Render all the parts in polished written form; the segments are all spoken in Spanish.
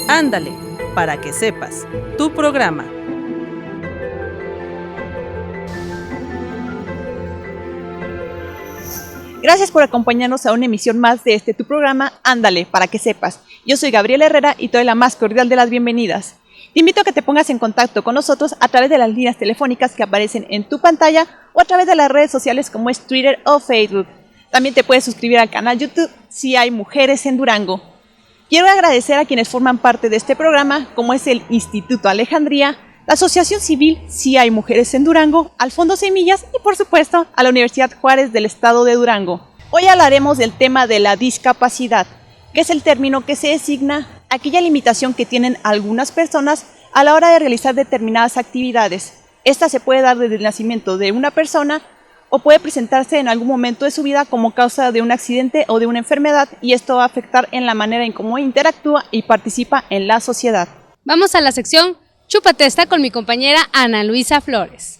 Ándale, para que sepas, tu programa. Gracias por acompañarnos a una emisión más de tu programa, Ándale, para que sepas. Yo soy Gabriela Herrera y te doy la más cordial de las bienvenidas. Te invito a que te pongas en contacto con nosotros a través de las líneas telefónicas que aparecen en tu pantalla o a través de las redes sociales como es Twitter o Facebook. También te puedes suscribir al canal YouTube Si Hay Mujeres en Durango. Quiero agradecer a quienes forman parte de este programa, como es el Instituto Alejandría, la Asociación Civil Si Hay Mujeres en Durango, al Fondo Semillas y, por supuesto, a la Universidad Juárez del Estado de Durango. Hoy hablaremos del tema de la discapacidad, que es el término que se designa a aquella limitación que tienen algunas personas a la hora de realizar determinadas actividades. Esta se puede dar desde el nacimiento de una persona o puede presentarse en algún momento de su vida como causa de un accidente o de una enfermedad, y esto va a afectar en la manera en cómo interactúa y participa en la sociedad. Vamos a la sección Chúpate esta con mi compañera Ana Luisa Flores.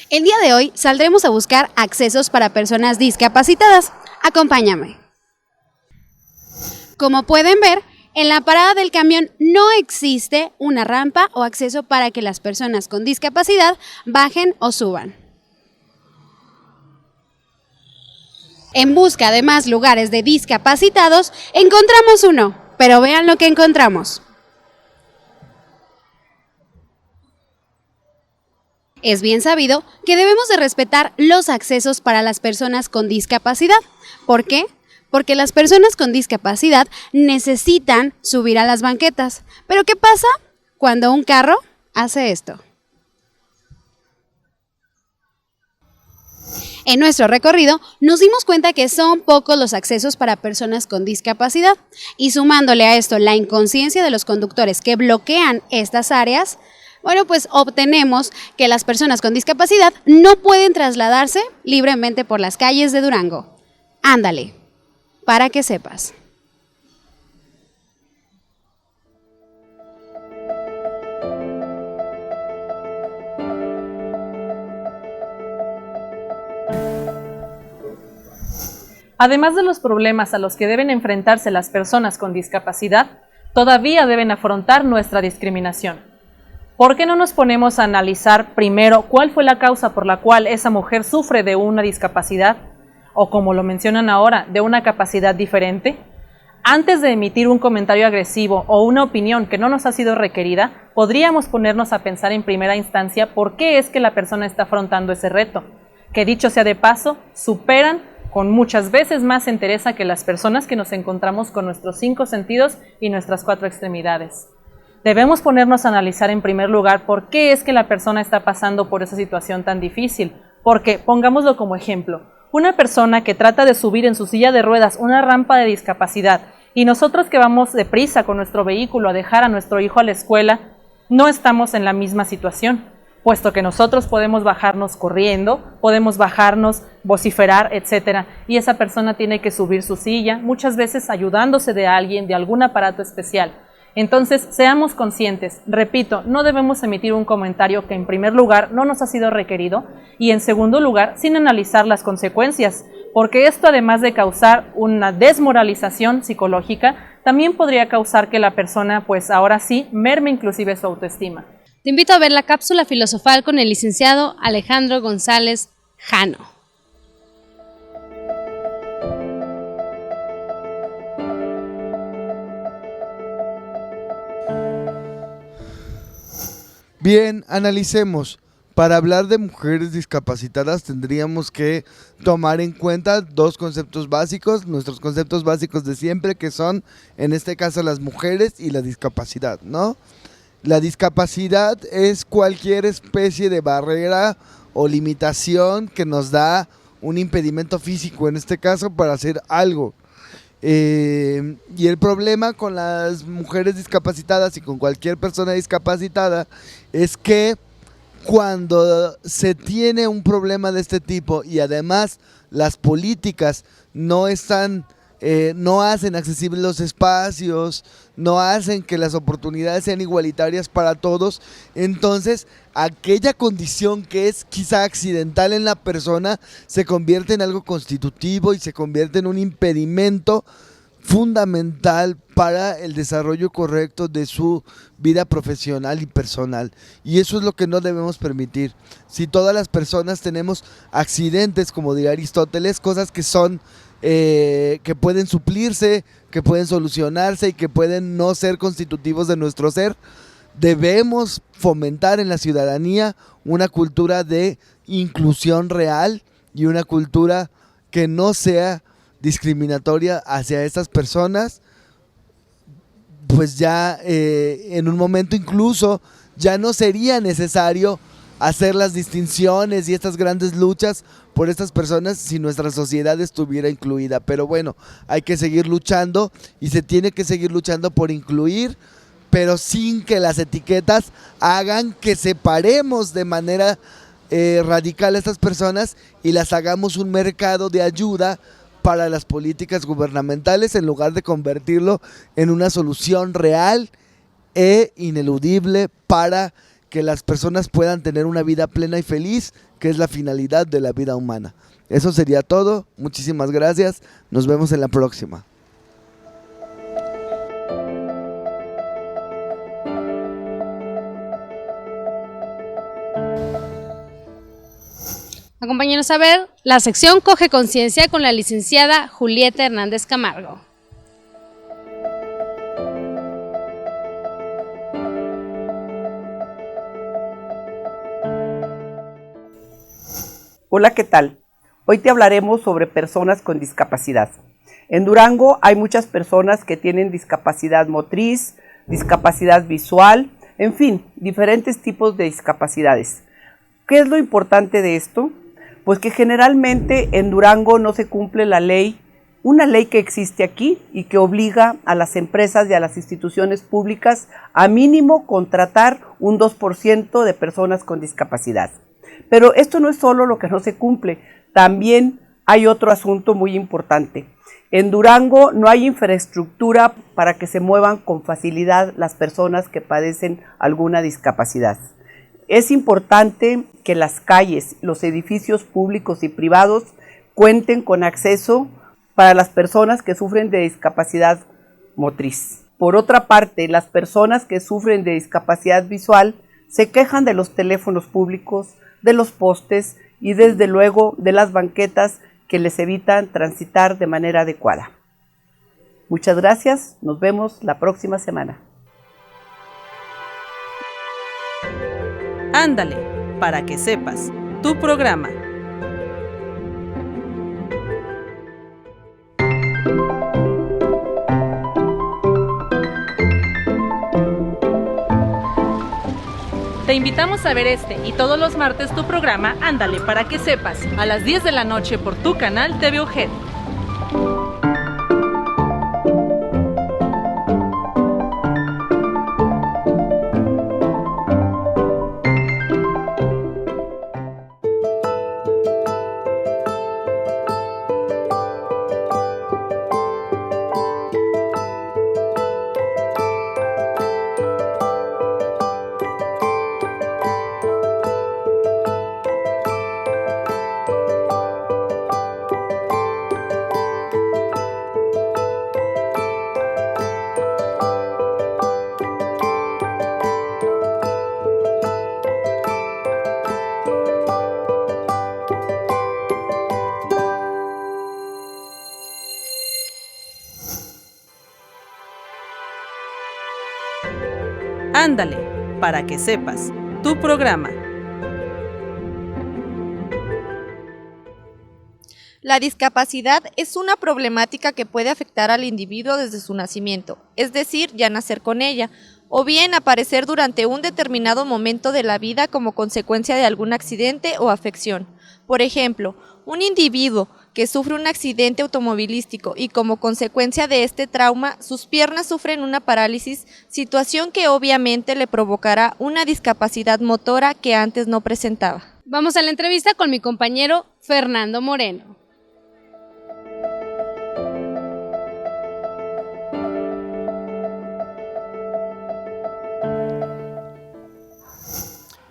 El día de hoy saldremos a buscar accesos para personas discapacitadas. Acompáñame. Como pueden ver, en la parada del camión no existe una rampa o acceso para que las personas con discapacidad bajen o suban. En busca de más lugares de discapacitados, encontramos uno, pero vean lo que encontramos. Es bien sabido que debemos de respetar los accesos para las personas con discapacidad. ¿Por qué? Porque las personas con discapacidad necesitan subir a las banquetas. ¿Pero qué pasa cuando un carro hace esto? En nuestro recorrido nos dimos cuenta que son pocos los accesos para personas con discapacidad, y sumándole a esto la inconsciencia de los conductores que bloquean estas áreas, bueno, pues obtenemos que las personas con discapacidad no pueden trasladarse libremente por las calles de Durango. Ándale, para que sepas. Además de los problemas a los que deben enfrentarse las personas con discapacidad, todavía deben afrontar nuestra discriminación. ¿Por qué no nos ponemos a analizar primero cuál fue la causa por la cual esa mujer sufre de una discapacidad, o como lo mencionan ahora, de una capacidad diferente? Antes de emitir un comentario agresivo o una opinión que no nos ha sido requerida, podríamos ponernos a pensar en primera instancia por qué es que la persona está afrontando ese reto, que dicho sea de paso, superan con muchas veces más entereza que las personas que nos encontramos con nuestros 5 sentidos y nuestras 4 extremidades. Debemos ponernos a analizar en primer lugar por qué es que la persona está pasando por esa situación tan difícil, porque, pongámoslo como ejemplo, una persona que trata de subir en su silla de ruedas una rampa de discapacidad y nosotros que vamos deprisa con nuestro vehículo a dejar a nuestro hijo a la escuela, no estamos en la misma situación, puesto que nosotros podemos bajarnos corriendo, podemos bajarnos, vociferar, etcétera, y esa persona tiene que subir su silla, muchas veces ayudándose de alguien, de algún aparato especial. Entonces, seamos conscientes, repito, no debemos emitir un comentario que en primer lugar no nos ha sido requerido y en segundo lugar sin analizar las consecuencias, porque esto además de causar una desmoralización psicológica, también podría causar que la persona pues ahora sí merme inclusive su autoestima. Te invito a ver la cápsula filosofal con el licenciado Alejandro González Jano. Bien, analicemos. Para hablar de mujeres discapacitadas tendríamos que tomar en cuenta 2 conceptos básicos, nuestros conceptos básicos de siempre, que son, en este caso, las mujeres y la discapacidad, ¿no? La discapacidad es cualquier especie de barrera o limitación que nos da un impedimento físico, en este caso, para hacer algo. Y el problema con las mujeres discapacitadas y con cualquier persona discapacitada es que cuando se tiene un problema de este tipo y además las políticas no están no hacen accesibles los espacios, no hacen que las oportunidades sean igualitarias para todos. Entonces, aquella condición que es quizá accidental en la persona se convierte en algo constitutivo y se convierte en un impedimento fundamental para el desarrollo correcto de su vida profesional y personal, y eso es lo que no debemos permitir. Si todas las personas tenemos accidentes, como diría Aristóteles, cosas que son que pueden suplirse, que pueden solucionarse y que pueden no ser constitutivos de nuestro ser, debemos fomentar en la ciudadanía una cultura de inclusión real y una cultura que no sea discriminatoria hacia estas personas. Pues ya en un momento incluso ya no sería necesario hacer las distinciones y estas grandes luchas por estas personas si nuestra sociedad estuviera incluida. Pero bueno, hay que seguir luchando y se tiene que seguir luchando por incluir, pero sin que las etiquetas hagan que separemos de manera radical a estas personas y las hagamos un mercado de ayuda para las políticas gubernamentales, en lugar de convertirlo en una solución real e ineludible para que las personas puedan tener una vida plena y feliz, que es la finalidad de la vida humana. Eso sería todo. Muchísimas gracias. Nos vemos en la próxima. Acompáñenos a ver la sección Coge Conciencia con la licenciada Julieta Hernández Camargo. Hola, ¿qué tal? Hoy te hablaremos sobre personas con discapacidad. En Durango hay muchas personas que tienen discapacidad motriz, discapacidad visual, en fin, diferentes tipos de discapacidades. ¿Qué es lo importante de esto? Pues que generalmente en Durango no se cumple la ley, una ley que existe aquí y que obliga a las empresas y a las instituciones públicas a mínimo contratar un 2% de personas con discapacidad. Pero esto no es solo lo que no se cumple, también hay otro asunto muy importante. En Durango no hay infraestructura para que se muevan con facilidad las personas que padecen alguna discapacidad. Es importante que las calles, los edificios públicos y privados cuenten con acceso para las personas que sufren de discapacidad motriz. Por otra parte, las personas que sufren de discapacidad visual se quejan de los teléfonos públicos, de los postes y desde luego de las banquetas que les evitan transitar de manera adecuada. Muchas gracias, nos vemos la próxima semana. Ándale, para que sepas, tu programa. Te invitamos a ver este y todos los martes tu programa Ándale, para que sepas, a las 10 de la noche por tu canal TV UGED. Ándale, para que sepas, tu programa. La discapacidad es una problemática que puede afectar al individuo desde su nacimiento, es decir, ya nacer con ella, o bien aparecer durante un determinado momento de la vida como consecuencia de algún accidente o afección. Por ejemplo, un individuo que sufre un accidente automovilístico y como consecuencia de este trauma, sus piernas sufren una parálisis, situación que obviamente le provocará una discapacidad motora que antes no presentaba. Vamos a la entrevista con mi compañero Fernando Moreno.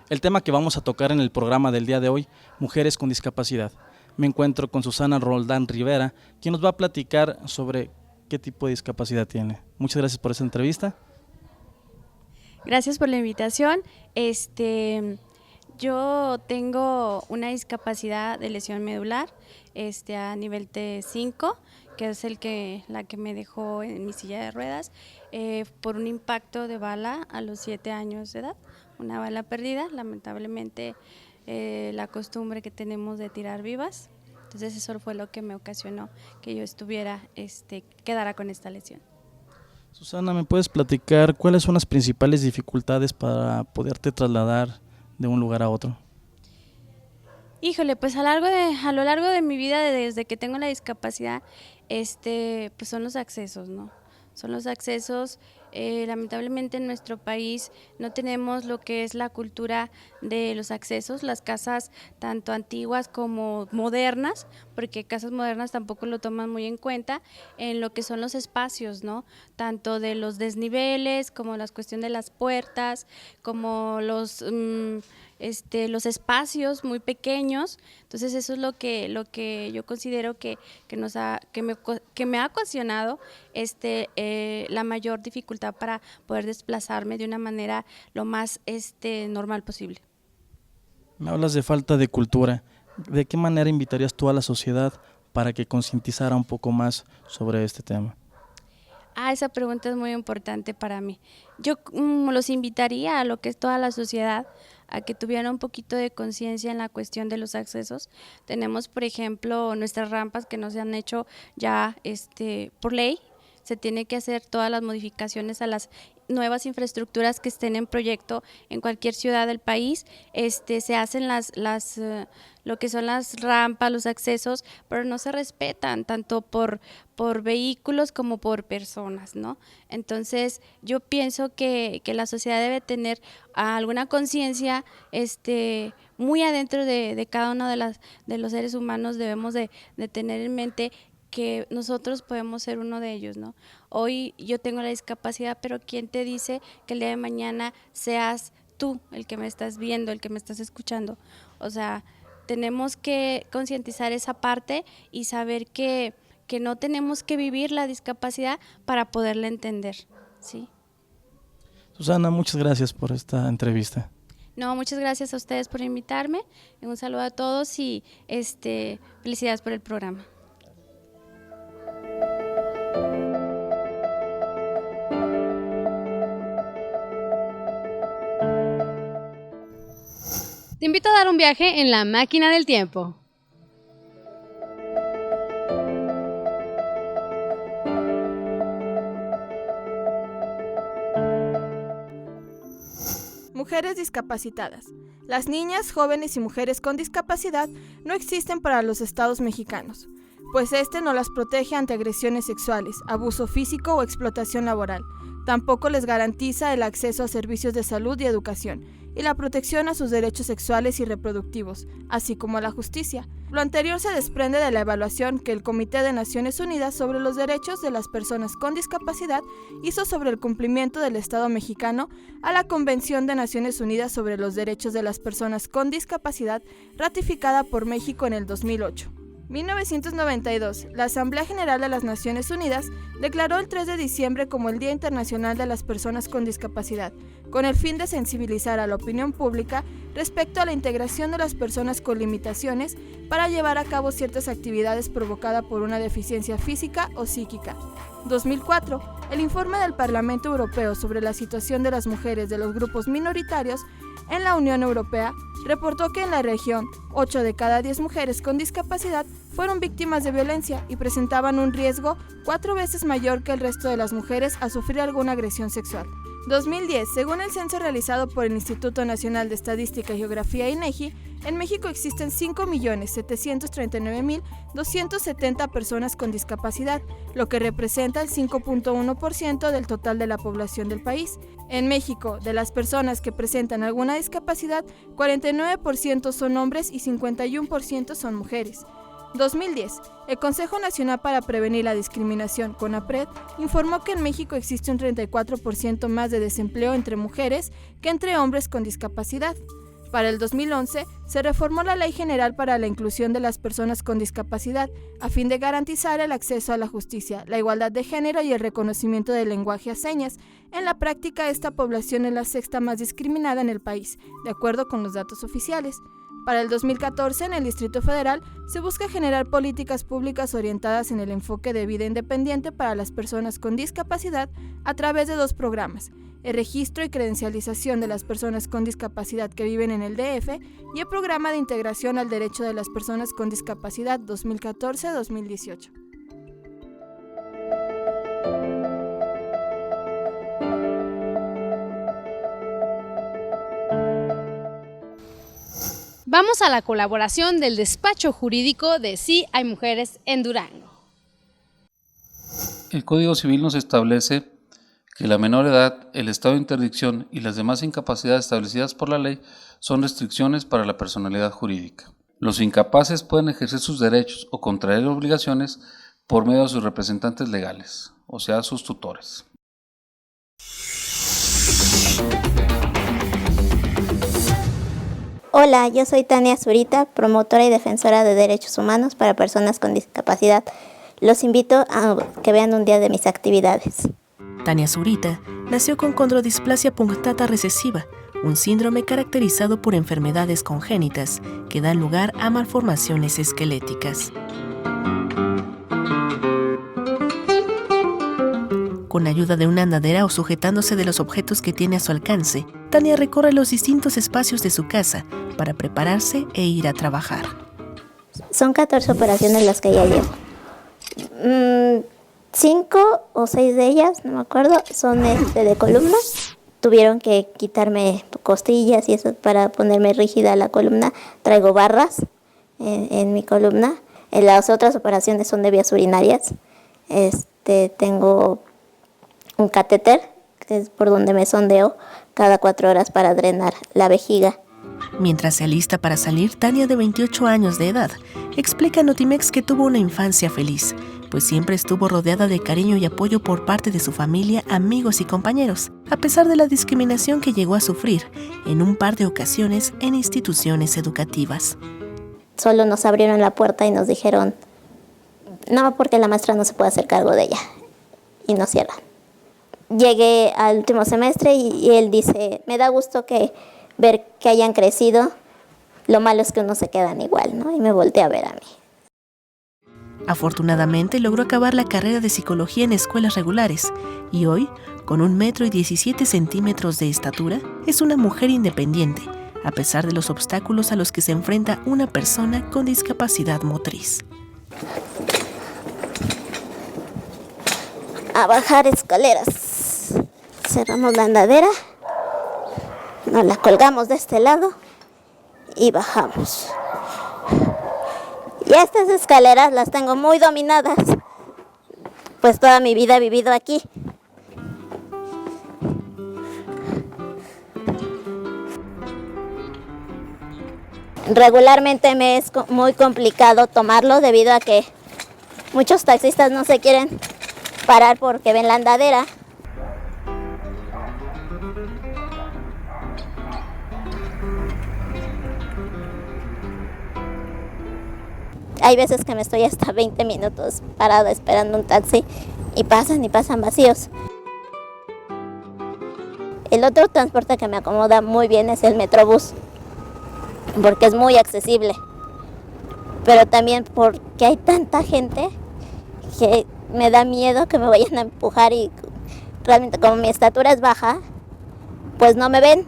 el tema que vamos a tocar en el programa del día de hoy, mujeres con discapacidad. Me encuentro con Susana Roldán Rivera, quien nos va a platicar sobre qué tipo de discapacidad tiene. Muchas gracias por esta entrevista. Gracias por la invitación. Yo tengo una discapacidad de lesión medular a nivel T5, que es la que me dejó en mi silla de ruedas por un impacto de bala a los 7 años de edad, una bala perdida, lamentablemente la costumbre que tenemos de tirar vivas. Entonces eso fue lo que me ocasionó que yo quedara con esta lesión. Susana, ¿me puedes platicar cuáles son las principales dificultades para poderte trasladar de un lugar a otro? Híjole, pues a lo largo de mi vida, desde que tengo la discapacidad, pues son los accesos, ¿no? Son los accesos. Lamentablemente en nuestro país no tenemos lo que es la cultura de los accesos, las casas tanto antiguas como modernas, porque casas modernas tampoco lo toman muy en cuenta en lo que son los espacios, ¿no? Tanto de los desniveles como la cuestión de las puertas, como los espacios muy pequeños. Entonces eso es lo que yo considero que me ha ocasionado la mayor dificultad para poder desplazarme de una manera lo más normal posible. Me hablas de falta de cultura. ¿De qué manera invitarías tú a la sociedad para que concientizara un poco más sobre este tema? Esa pregunta es muy importante para mí. Yo los invitaría a lo que es toda la sociedad a que tuviera un poquito de conciencia en la cuestión de los accesos. Tenemos, por ejemplo, nuestras rampas que no se han hecho ya por ley. Se tiene que hacer todas las modificaciones a las nuevas infraestructuras que estén en proyecto en cualquier ciudad del país. Se hacen lo que son las rampas, los accesos, pero no se respetan tanto por vehículos como por personas, ¿no? Entonces yo pienso que la sociedad debe tener alguna conciencia muy adentro de cada uno de los seres humanos. Debemos de tener en mente que nosotros podemos ser uno de ellos, ¿no? Hoy yo tengo la discapacidad, pero ¿quién te dice que el día de mañana seas tú el que me estás viendo, el que me estás escuchando? O sea, tenemos que concientizar esa parte y saber que no tenemos que vivir la discapacidad para poderla entender, ¿sí? Susana, muchas gracias por esta entrevista. No, muchas gracias a ustedes por invitarme. Un saludo a todos y felicidades por el programa. Te invito a dar un viaje en la máquina del tiempo. Mujeres discapacitadas. Las niñas, jóvenes y mujeres con discapacidad no existen para los estados mexicanos, pues no las protege ante agresiones sexuales, abuso físico o explotación laboral. Tampoco les garantiza el acceso a servicios de salud y educación, y la protección a sus derechos sexuales y reproductivos, así como a la justicia. Lo anterior se desprende de la evaluación que el Comité de Naciones Unidas sobre los Derechos de las Personas con Discapacidad hizo sobre el cumplimiento del Estado mexicano a la Convención de Naciones Unidas sobre los Derechos de las Personas con Discapacidad, ratificada por México en el 2008. 1992, la Asamblea General de las Naciones Unidas declaró el 3 de diciembre como el Día Internacional de las Personas con Discapacidad, con el fin de sensibilizar a la opinión pública respecto a la integración de las personas con limitaciones para llevar a cabo ciertas actividades provocadas por una deficiencia física o psíquica. 2004, el informe del Parlamento Europeo sobre la situación de las mujeres de los grupos minoritarios en la Unión Europea reportó que en la región, 8 de cada 10 mujeres con discapacidad fueron víctimas de violencia y presentaban un riesgo 4 veces mayor que el resto de las mujeres a sufrir alguna agresión sexual. 2010, según el censo realizado por el Instituto Nacional de Estadística y Geografía INEGI, en México existen 5.739.270 personas con discapacidad, lo que representa el 5.1% del total de la población del país. En México, de las personas que presentan alguna discapacidad, 49% son hombres y 51% son mujeres. 2010, el Consejo Nacional para Prevenir la Discriminación, CONAPRED, informó que en México existe un 34% más de desempleo entre mujeres que entre hombres con discapacidad. Para el 2011, se reformó la Ley General para la Inclusión de las Personas con Discapacidad, a fin de garantizar el acceso a la justicia, la igualdad de género y el reconocimiento del lenguaje a señas. En la práctica, esta población es la sexta más discriminada en el país, de acuerdo con los datos oficiales. Para el 2014, en el Distrito Federal, se busca generar políticas públicas orientadas en el enfoque de vida independiente para las personas con discapacidad a través de 2 programas: el registro y credencialización de las personas con discapacidad que viven en el DF y el programa de integración al derecho de las personas con discapacidad 2014-2018. Vamos a la colaboración del despacho jurídico de Sí hay mujeres en Durango. El Código Civil nos establece que la menor edad, el estado de interdicción y las demás incapacidades establecidas por la ley son restricciones para la personalidad jurídica. Los incapaces pueden ejercer sus derechos o contraer obligaciones por medio de sus representantes legales, o sea, sus tutores. Hola, yo soy Tania Zurita, promotora y defensora de derechos humanos para personas con discapacidad. Los invito a que vean un día de mis actividades. Tania Zurita nació con condrodisplasia punctata recesiva, un síndrome caracterizado por enfermedades congénitas que dan lugar a malformaciones esqueléticas. Con ayuda de una andadera o sujetándose de los objetos que tiene a su alcance, Tania recorre los distintos espacios de su casa para prepararse e ir a trabajar. Son 14 operaciones las que ya llevo. 5 o 6 de ellas, no me acuerdo, son de columna. Tuvieron que quitarme costillas y eso para ponerme rígida la columna. Traigo barras en mi columna. Las otras operaciones son de vías urinarias. Tengo un catéter, que es por donde me sondeo cada 4 horas para drenar la vejiga. Mientras se alista para salir, Tania, de 28 años de edad, explica a Notimex que tuvo una infancia feliz, pues siempre estuvo rodeada de cariño y apoyo por parte de su familia, amigos y compañeros, a pesar de la discriminación que llegó a sufrir en un par de ocasiones en instituciones educativas. Solo nos abrieron la puerta y nos dijeron, no, porque la maestra no se puede hacer cargo de ella, y nos cierran. Llegué al último semestre y él dice, me da gusto ver que hayan crecido, lo malo es que uno se quedan igual, ¿no? Y me volteé a ver a mí. Afortunadamente logró acabar la carrera de psicología en escuelas regulares y hoy, con 1,17 m de estatura, es una mujer independiente, a pesar de los obstáculos a los que se enfrenta una persona con discapacidad motriz. A bajar escaleras. Cerramos la andadera, nos la colgamos de este lado y bajamos. Y estas escaleras las tengo muy dominadas, pues toda mi vida he vivido aquí. Regularmente me es muy complicado tomarlo debido a que muchos taxistas no se quieren parar porque ven la andadera. Hay veces que me estoy hasta 20 minutos parada esperando un taxi y pasan vacíos. El otro transporte que me acomoda muy bien es el Metrobús, porque es muy accesible, pero también porque hay tanta gente que me da miedo que me vayan a empujar y realmente como mi estatura es baja, pues no me ven.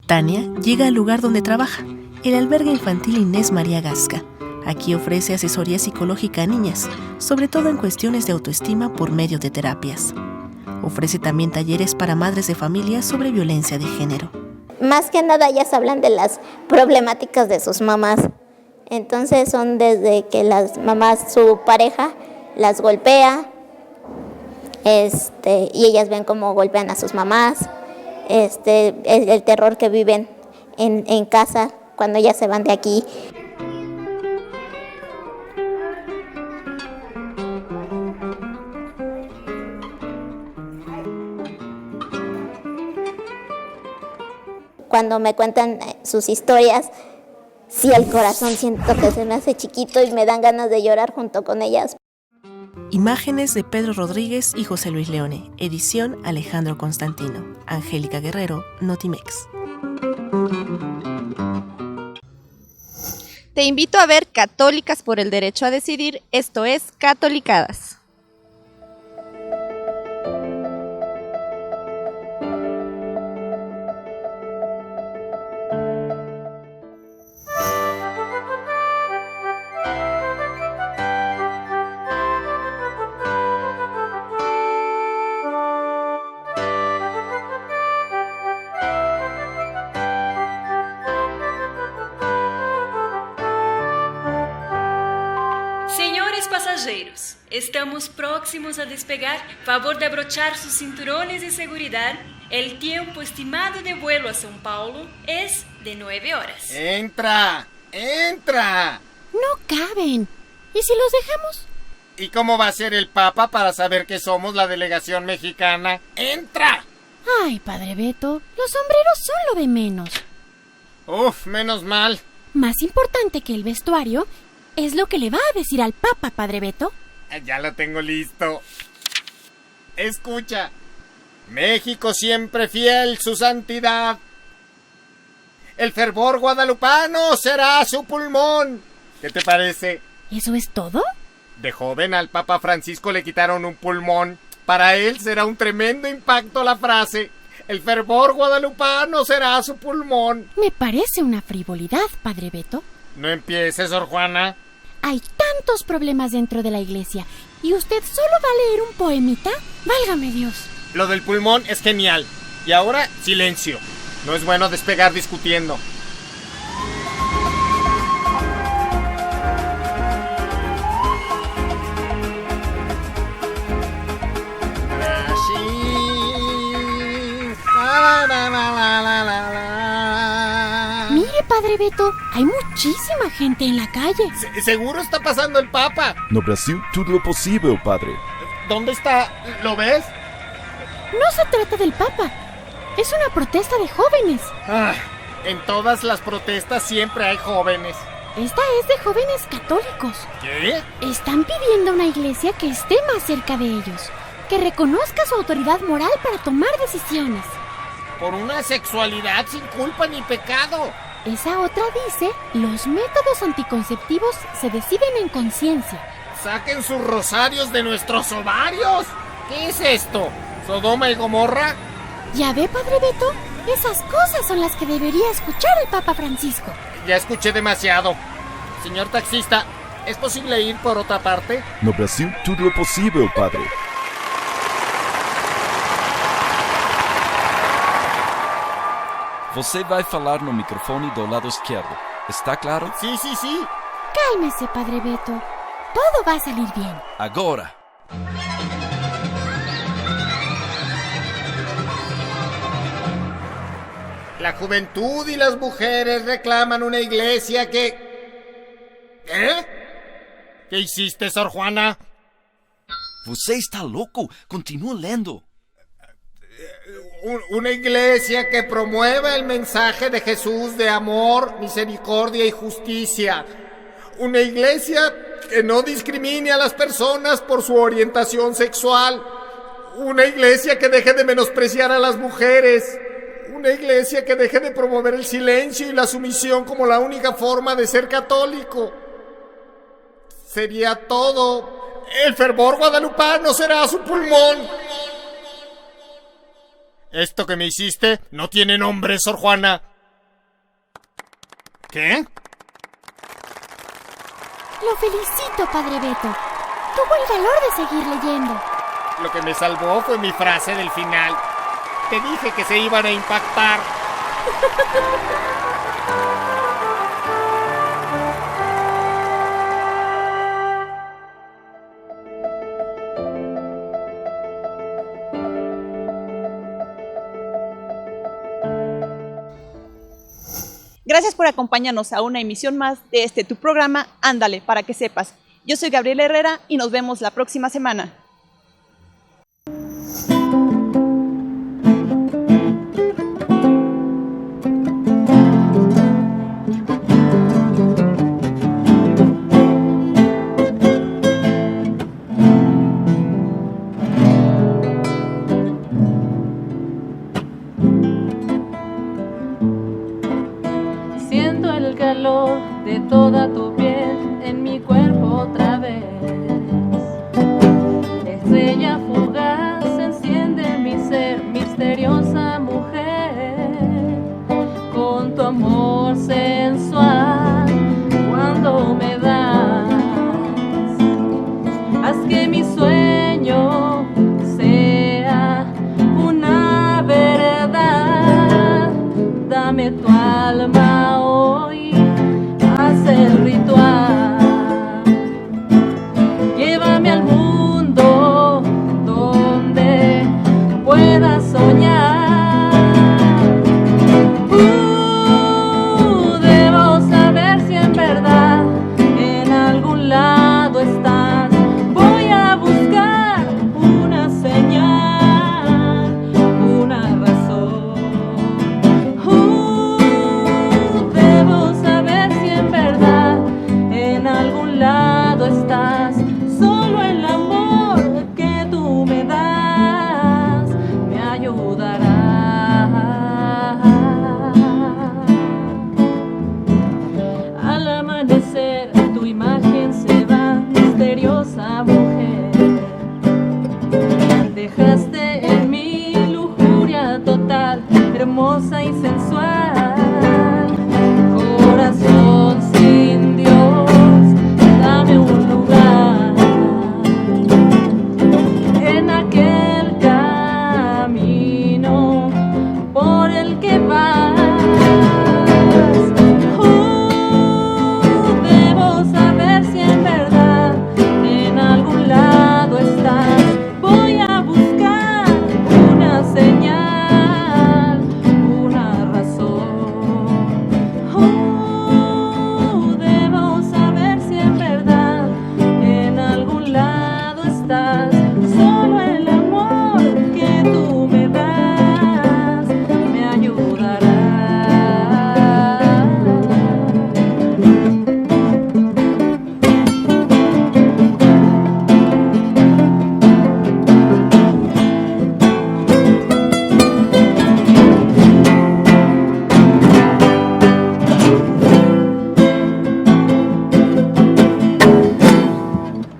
Tania llega al lugar donde trabaja, el albergue infantil Inés María Gasca. Aquí ofrece asesoría psicológica a niñas, sobre todo en cuestiones de autoestima por medio de terapias. Ofrece también talleres para madres de familia sobre violencia de género. Más que nada ellas hablan de las problemáticas de sus mamás. Entonces son desde que las mamás, su pareja las golpea, y ellas ven cómo golpean a sus mamás, el terror que viven en casa cuando ellas se van de aquí. cuando me cuentan sus historias, sí, el corazón siento que se me hace chiquito y me dan ganas de llorar junto con ellas. Imágenes de Pedro Rodríguez y José Luis Leone. Edición Alejandro Constantino. Angélica Guerrero, Notimex. Te invito a ver Católicas por el Derecho a Decidir, esto es Catolicadas. Senhores passageiros, estamos próximos a despegar. Favor de abrochar sus cinturones de seguridad. El tiempo estimado de vuelo a São Paulo es de 9 horas. ¡Entra! ¡Entra! No caben. ¿Y si los dejamos? ¿Y cómo va a ser el Papa para saber que somos la delegación mexicana? ¡Entra! Ay, Padre Beto, los sombreros son lo de menos. Uf, menos mal. Más importante que el vestuario es lo que le va a decir al Papa, Padre Beto. Ya lo tengo listo. Escucha. México siempre fiel, su santidad. El fervor guadalupano será su pulmón. ¿Qué te parece? ¿Eso es todo? De joven al Papa Francisco le quitaron un pulmón. Para él será un tremendo impacto la frase. El fervor guadalupano será su pulmón. Me parece una frivolidad, Padre Beto. No empieces, Sor Juana. Hay tantos problemas dentro de la iglesia. ¿Y usted solo va a leer un poemita? Válgame Dios. Lo del pulmón es genial. Y ahora, silencio. No es bueno despegar discutiendo. Mire, Padre Beto, hay muchísima gente en la calle. Seguro está pasando el Papa. No Brasil, todo lo posible, padre. ¿Dónde está? ¿Lo ves? No se trata del Papa. Es una protesta de jóvenes. En todas las protestas siempre hay jóvenes. Esta es de jóvenes católicos. ¿Qué? Están pidiendo a una iglesia que esté más cerca de ellos, que reconozca su autoridad moral para tomar decisiones. Por una sexualidad sin culpa ni pecado. Esa otra dice, los métodos anticonceptivos se deciden en conciencia. ¡Saquen sus rosarios de nuestros ovarios! ¿Qué es esto? ¿Sodoma y Gomorra? ¿Ya ve, Padre Beto? Esas cosas son las que debería escuchar el Papa Francisco. Ya escuché demasiado. Señor taxista, ¿es posible ir por otra parte? No Brasil, todo lo posible, padre. Você vai falar no microfone do lado esquerdo. ¿Está claro? Sí. Cálmese, Padre Beto. Todo va a salir bien. Agora. La juventud y las mujeres reclaman una iglesia que... ¿Qué? ¿Qué hiciste, Sor Juana? Você está louco. Continúa lendo. Una iglesia que promueva el mensaje de Jesús de amor, misericordia y justicia. Una iglesia que no discrimine a las personas por su orientación sexual. Una iglesia que deje de menospreciar a las mujeres. Una iglesia que deje de promover el silencio y la sumisión como la única forma de ser católico. Sería todo. El fervor guadalupano será su pulmón. Esto que me hiciste no tiene nombre, Sor Juana. ¿Qué? Lo felicito, Padre Beto. Tuvo el valor de seguir leyendo. Lo que me salvó fue mi frase del final. Te dije que se iban a impactar. Gracias por acompañarnos a una emisión más de tu programa Ándale, para que sepas. Yo soy Gabriela Herrera y nos vemos la próxima semana. haz que mi sueño sea una verdad. Dame tu alma hoy, haz el ritual. Llévame al mundo donde pueda soñar. Debo saber si en verdad en algún lado estás. Voy a buscar una señal, una razón. Debo saber si en verdad en algún lado estás. Solo el amor que tú me das me ayudará. Al amanecer tu imagen se va, misteriosa mujer. Dejaste en mí lujuria total, hermosa y sensual. Corazón sin Dios, dame un lugar en aquel camino por el que vas. Debo saber si en verdad en algún lado estás. Voy a buscar una señal, una razón. Debo saber si en verdad en algún lado estás.